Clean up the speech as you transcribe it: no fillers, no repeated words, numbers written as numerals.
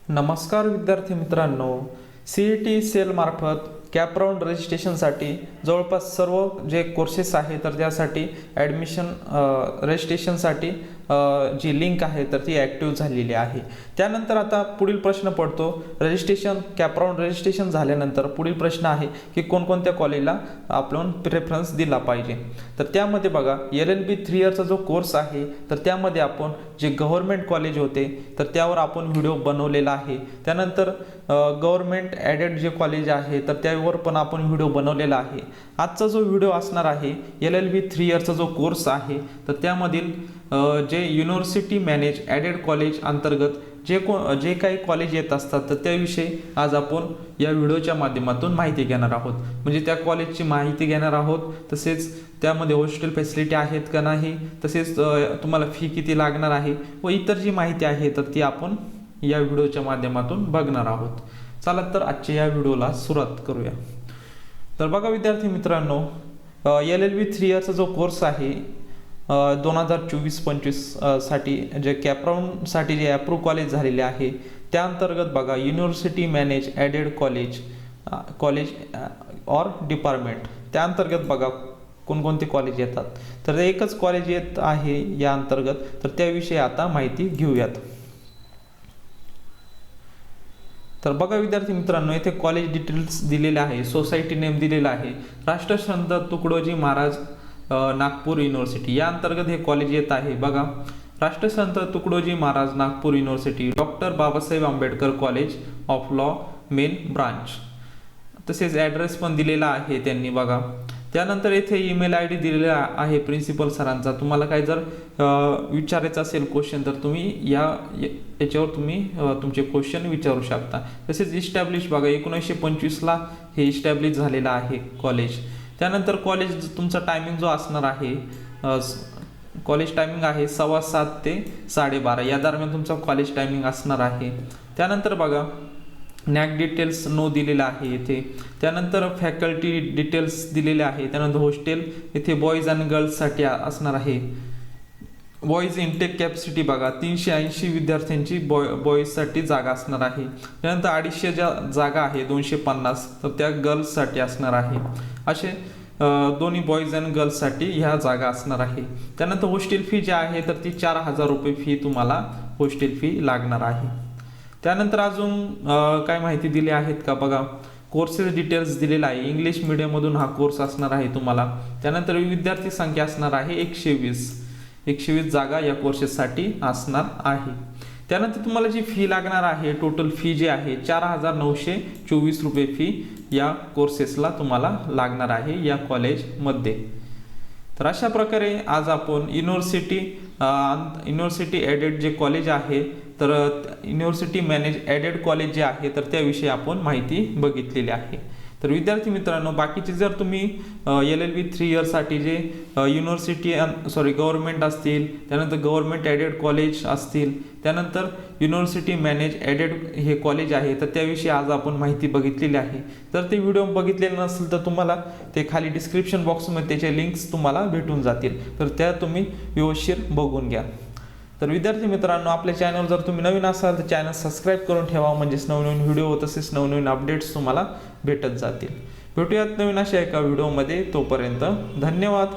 नमस्कार विद्यार्थी मित्रांनो, CET सेल मार्फत कॅप राऊंड रजिस्ट्रेशनसाठी जवळपास सर्व जे कोर्सेस आहे तर त्यासाठी ॲडमिशन रजिस्ट्रेशनसाठी जी लिंक आहे तर ती ॲक्टिव्ह झालेली आहे। त्यानंतर आता पुढील प्रश्न पडतो, रजिस्ट्रेशन कॅप राऊंड रजिस्ट्रेशन झाल्यानंतर पुढील प्रश्न आहे की कोणकोणत्या कॉलेजला आपण प्रेफरन्स दिला पाहिजे। तर त्यामध्ये बघा LLB 3 इयरचा जो कोर्स आहे तर त्यामध्ये आपण जे गव्हर्नमेंट कॉलेज होते तर त्यावर आपण व्हिडिओ बनवलेला आहे। त्यानंतर गव्हर्नमेंट ॲडेड जे कॉलेज आहे तर त्यावर पण आपण व्हिडिओ बनवलेला आहे। आजचा जो व्हिडिओ असणार आहे LLB 3 इयरचा जो कोर्स आहे तर त्यामधील जे युनिव्हर्सिटी मॅनेज ॲडेड कॉलेज अंतर्गत जे काही कॉलेज येत असतात तर त्याविषयी आज आपण या व्हिडिओच्या माध्यमातून माहिती घेणार आहोत। म्हणजे त्या कॉलेजची माहिती घेणार आहोत, तसेच त्यामध्ये हॉस्टेल फॅसिलिटी आहेत का नाही, तसेच तुम्हाला फी किती लागणार आहे व इतर जी माहिती आहे तर ती आपण या व्हिडिओच्या माध्यमातून बघणार आहोत। चला तर आजच्या या व्हिडिओला सुरुवात करूया। तर बघा विद्यार्थी मित्रांनो, LLB 3 इयरचा जो कोर्स आहे 2024-25 साठी जे कॅप राऊंड साठी जे अप्रूव्ह कॉलेज झालेले आहे त्या अंतर्गत बघा university manage added college or department त्या अंतर्गत बघा कोणकोणते कॉलेज येतात। तर एकच कॉलेज येत आहे या अंतर्गत, तर त्याविषयी आता माहिती घेऊयात। तर बघा विद्यार्थी मित्रांनो, येथे कॉलेज डिटेल्स दिलेले आहे, सोसायटी नेम दिलेला आहे, राष्ट्रसंत तुकडोजी महाराज नागपूर युनिव्हर्सिटी या अंतर्गत हे कॉलेज येत आहे। बघा राष्ट्रसंत Tukdoji Maharaj Nagpur university, doctor Babasaheb Ambedkar college of law main branch, तसेच ॲड्रेस पण दिलेला आहे त्यांनी। बघा त्यानंतर येथे ईमेल ID दिलेला आहे प्रिन्सिपल सरांचा। तुम्हाला काही जर विचारायचं असेल क्वेश्चन तर तुम्ही याच्यावर तुम्ही तुमचे क्वेश्चन विचारू शकता। तसेच इस्टॅब्लिश बघा 1925 ला हे इस्टॅब्लिश झालेलं आहे कॉलेज। त्यानंतर कॉलेज तुमचा टायमिंग जो असणार आहे, कॉलेज टायमिंग आहे 7:15 ते 12:30 या दरम्यान तुमचा कॉलेज टायमिंग असणार आहे। त्यानंतर बघा नॅक डिटेल्स नो दिलेला आहे इथे। त्यानंतर फॅकल्टी डिटेल्स दिलेले आहे। त्यानंतर हॉस्टेल इथे बॉईज आणि गर्ल्ससाठी असणार आहे। बॉईज इनटेक कॅपॅसिटी बघा 380 विद्यार्थ्यांची बॉईजसाठी जागा असणार आहे। त्यानंतर 250 ज्या जागा आहे 250 तर त्या गर्ल्ससाठी असणार आहे। असे दोन्ही बॉईज आणि गर्ल्ससाठी ह्या जागा असणार आहे। त्यानंतर हॉस्टेल फी जी आहे तर ती 4000 रुपये फी तुम्हाला हॉस्टेल फी लागणार आहे। त्यानंतर अजून काय माहिती दिली आहेत का बघा, कोर्सेस डिटेल्स दिलेला आहे। इंग्लिश मीडियममधून हा कोर्स असणार आहे तुम्हाला। त्यानंतर विद्यार्थी संख्या असणार आहे 120 जागा या कोर्सेससाठी असणार आहे। त्यानंतर तुम्हाला जी फी लागणार आहे, टोटल फी जी आहे 4924 रुपये फी या कोर्सेसला तुम्हाला लागणार आहे या कॉलेजमध्ये। तर अशा प्रकारे आज आपण युनिव्हर्सिटी ॲडेड जे कॉलेज आहे तर युनिव्हर्सिटी मॅनेज ॲडेड कॉलेज जे आहे तर त्याविषयी आपण माहिती बघितलेली आहे। तर विद्यार्थी मित्रांनो, बाकीचे जर तुम्ही LLB 3 इयरसाठी जे गव्हर्नमेंट असतील, त्यानंतर गव्हर्नमेंट ॲडेड कॉलेज असतील, त्यानंतर युनिव्हर्सिटी मॅनेज ॲडेड हे कॉलेज आहे तर त्याविषयी आज आपण माहिती बघितलेली आहे। जर ते व्हिडिओ बघितलेले नसेल तर तुम्हाला ते खाली डिस्क्रिप्शन बॉक्समध्ये त्याचे लिंक्स तुम्हाला भेटून जातील, तर त्या तुम्ही व्यवस्थित बघून घ्या। तर विद्यार्थी मित्रांनो, आपल्या चॅनल जर तुम्ही नवीन असाल तर चॅनल सबस्क्राईब करून ठेवा, म्हणजेच नवनवीन व्हिडिओ तसेच नवनवीन अपडेट्स तुम्हाला भेटत जातील। भेटूयात नवीन अशा एका व्हिडिओमध्ये, तोपर्यंत धन्यवाद।